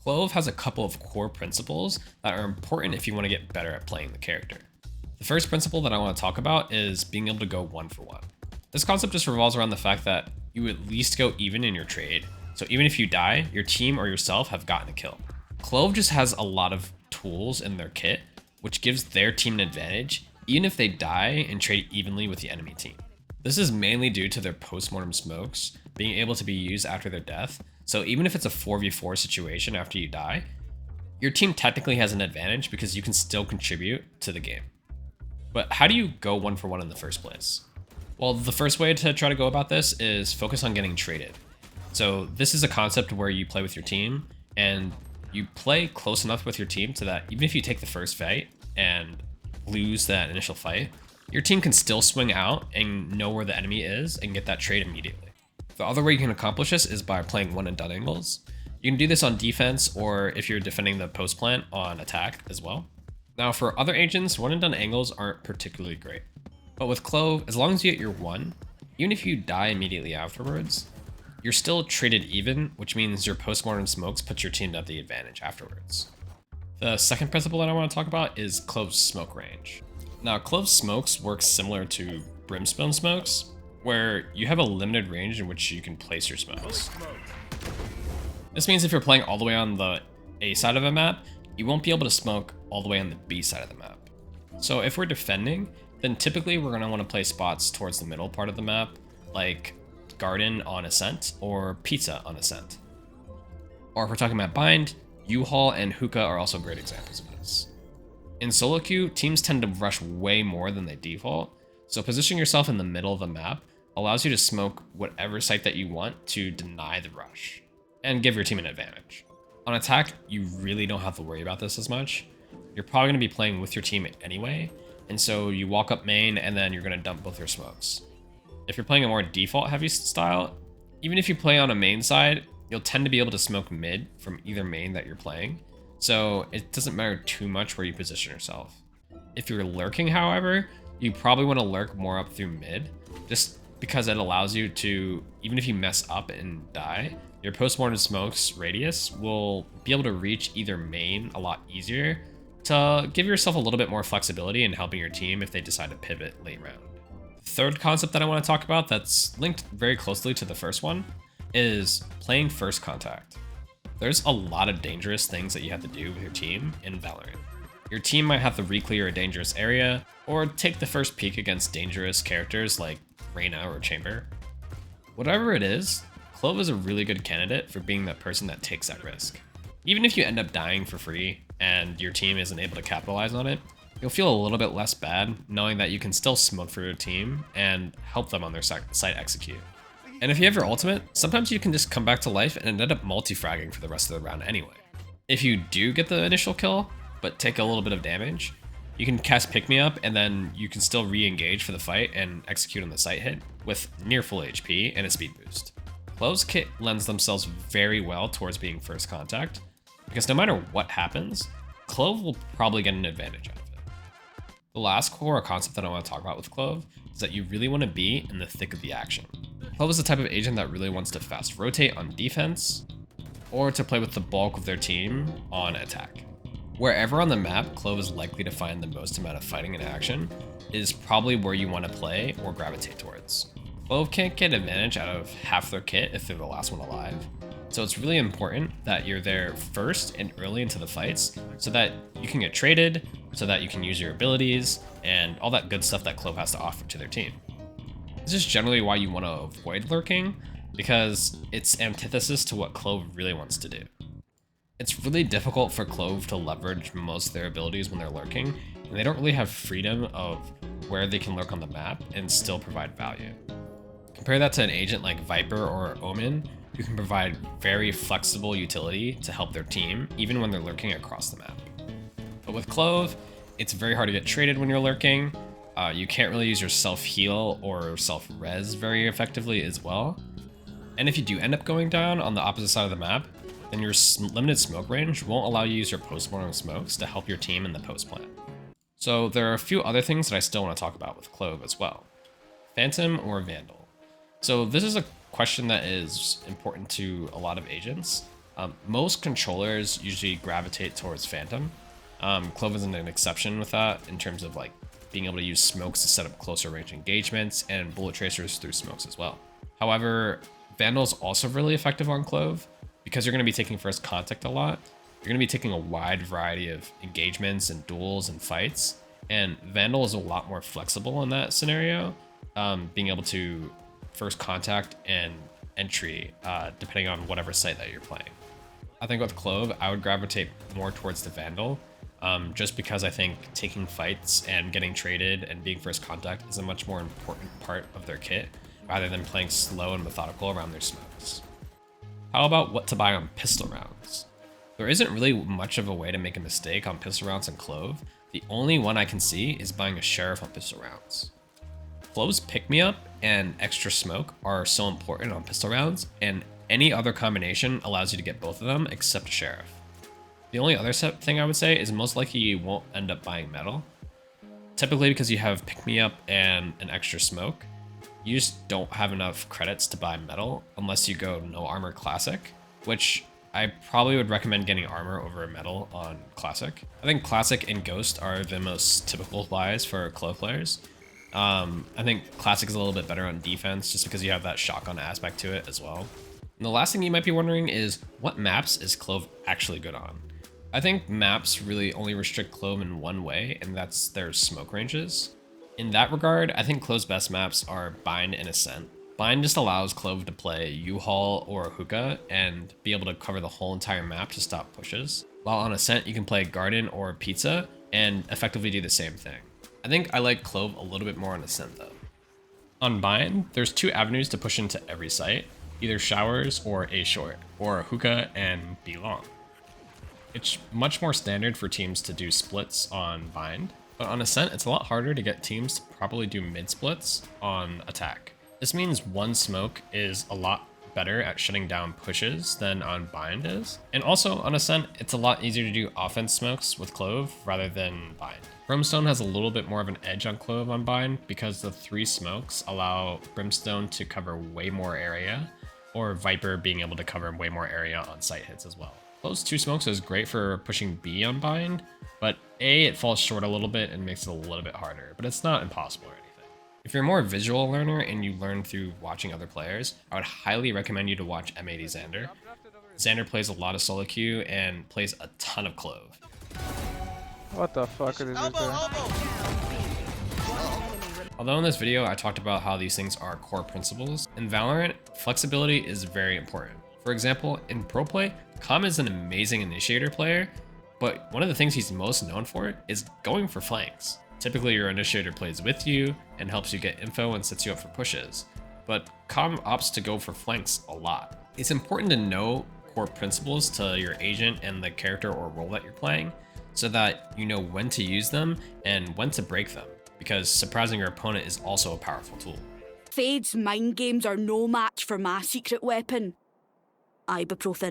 Clove has a couple of core principles that are important if you want to get better at playing the character. The first principle that I want to talk about is being able to go 1-for-1. This concept just revolves around the fact that you at least go even in your trade, so even if you die, your team or yourself have gotten a kill. Clove just has a lot of tools in their kit, which gives their team an advantage, even if they die and trade evenly with the enemy team. This is mainly due to their post-mortem smokes being able to be used after their death, so even if it's a 4v4 situation after you die, your team technically has an advantage because you can still contribute to the game. But how do you go 1-for-1 in the first place? Well, the first way to try to go about this is focus on getting traded. So this is a concept where you play with your team and you play close enough with your team so that even if you take the first fight and lose that initial fight, your team can still swing out and know where the enemy is and get that trade immediately. The other way you can accomplish this is by playing one and done angles. You can do this on defense or if you're defending the post plant on attack as well. Now for other agents, one and done angles aren't particularly great. But with Clove, as long as you get your one, even if you die immediately afterwards, you're still traded even, which means your post-mortem smokes put your team at the advantage afterwards. The second principle that I want to talk about is Clove's smoke range. Now, Clove's smokes work similar to Brimstone smokes, where you have a limited range in which you can place your smokes. This means if you're playing all the way on the A side of a map, you won't be able to smoke all the way on the B side of the map. So if we're defending, then typically we're going to want to play spots towards the middle part of the map, like Garden on Ascent or Pizza on Ascent. Or if we're talking about Bind, U-Haul and Hookah are also great examples of this. In solo queue, teams tend to rush way more than they default, so positioning yourself in the middle of the map allows you to smoke whatever site that you want to deny the rush, and give your team an advantage. On attack, you really don't have to worry about this as much. You're probably going to be playing with your team anyway, and so you walk up main and then you're going to dump both your smokes. If you're playing a more default heavy style, even if you play on a main side, you'll tend to be able to smoke mid from either main that you're playing, so it doesn't matter too much where you position yourself. If you're lurking, however, you probably want to lurk more up through mid, just because it allows you to, even if you mess up and die, your post-mortem smokes radius will be able to reach either main a lot easier to give yourself a little bit more flexibility in helping your team if they decide to pivot late round. The third concept that I want to talk about that's linked very closely to the first one is playing first contact. There's a lot of dangerous things that you have to do with your team in Valorant. Your team might have to re-clear a dangerous area or take the first peek against dangerous characters like Reyna or Chamber. Whatever it is, Clove is a really good candidate for being that person that takes that risk. Even if you end up dying for free and your team isn't able to capitalize on it, you'll feel a little bit less bad knowing that you can still smoke for your team and help them on their site execute. And if you have your ultimate, sometimes you can just come back to life and end up multi-fragging for the rest of the round anyway. If you do get the initial kill, but take a little bit of damage, you can cast Pick Me Up and then you can still re-engage for the fight and execute on the site hit with near full HP and a speed boost. Clove's kit lends themselves very well towards being first contact, because no matter what happens, Clove will probably get an advantage out of it. The last core concept that I want to talk about with Clove is that you really want to be in the thick of the action. Clove is the type of agent that really wants to fast rotate on defense, or to play with the bulk of their team on attack. Wherever on the map Clove is likely to find the most amount of fighting and action is probably where you want to play or gravitate towards. Clove can't get advantage out of half their kit if they're the last one alive, so it's really important that you're there first and early into the fights so that you can get traded, so that you can use your abilities, and all that good stuff that Clove has to offer to their team. This is generally why you want to avoid lurking, because it's antithesis to what Clove really wants to do. It's really difficult for Clove to leverage most of their abilities when they're lurking, and they don't really have freedom of where they can lurk on the map and still provide value. Compare that to an agent like Viper or Omen, who can provide very flexible utility to help their team, even when they're lurking across the map. But with Clove, it's very hard to get traded when you're lurking. You can't really use your self-heal or self-res very effectively as well. And if you do end up going down on the opposite side of the map, then your limited smoke range won't allow you to use your post-mortem smokes to help your team in the post plant. So there are a few other things that I still want to talk about with Clove as well. Phantom or Vandal? So this is a question that is important to a lot of agents. Most controllers usually gravitate towards Phantom. Clove isn't an exception with that in terms of like being able to use smokes to set up closer range engagements and bullet tracers through smokes as well. However, Vandal's also really effective on Clove because you're going to be taking first contact a lot. You're going to be taking a wide variety of engagements and duels and fights, and Vandal is a lot more flexible in that scenario, being able to first contact and entry depending on whatever site that you're playing. I think with Clove, I would gravitate more towards the Vandal, just because I think taking fights and getting traded and being first contact is a much more important part of their kit, rather than playing slow and methodical around their smokes. How about what to buy on pistol rounds? There isn't really much of a way to make a mistake on pistol rounds in Clove. The only one I can see is buying a Sheriff on pistol rounds. Clove's pick-me-up and extra smoke are so important on pistol rounds, and any other combination allows you to get both of them except a Sheriff. The only other thing I would say is most likely you won't end up buying metal. Typically because you have pick-me-up and an extra smoke, you just don't have enough credits to buy metal unless you go no armor classic, which I probably would recommend getting armor over metal on classic. I think classic and ghost are the most typical buys for Clove players. I think classic is a little bit better on defense just because you have that shotgun aspect to it as well. And the last thing you might be wondering is what maps is Clove actually good on? I think maps really only restrict Clove in one way, and that's their smoke ranges. In that regard, I think Clove's best maps are Bind and Ascent. Bind just allows Clove to play U-Haul or Hookah and be able to cover the whole entire map to stop pushes. While on Ascent, you can play Garden or Pizza and effectively do the same thing. I think I like Clove a little bit more on Ascent though. On Bind, there's two avenues to push into every site, either Showers or A Short, or Hookah and B Long. It's much more standard for teams to do splits on Bind, but on Ascent, it's a lot harder to get teams to properly do mid splits on Attack. This means one smoke is a lot better at shutting down pushes than on Bind is. And also on Ascent, it's a lot easier to do offense smokes with Clove rather than Bind. Brimstone has a little bit more of an edge on Clove on Bind because the 3 smokes allow Brimstone to cover way more area, or Viper being able to cover way more area on site hits as well. Clove's 2 smokes is great for pushing B on Bind, but A, it falls short a little bit and makes it a little bit harder, but it's not impossible or anything. If you're more a visual learner and you learn through watching other players, I would highly recommend you to watch M80 Xander. Xander plays a lot of solo queue and plays a ton of Clove. What the fuck are these right there? Although in this video I talked about how these things are core principles, in Valorant, flexibility is very important. For example, in pro play, Calm is an amazing initiator player, but one of the things he's most known for is going for flanks. Typically your initiator plays with you and helps you get info and sets you up for pushes, but Calm opts to go for flanks a lot. It's important to know core principles to your agent and the character or role that you're playing so that you know when to use them and when to break them, because surprising your opponent is also a powerful tool. Fade's mind games are no match for my secret weapon, ibuprofen.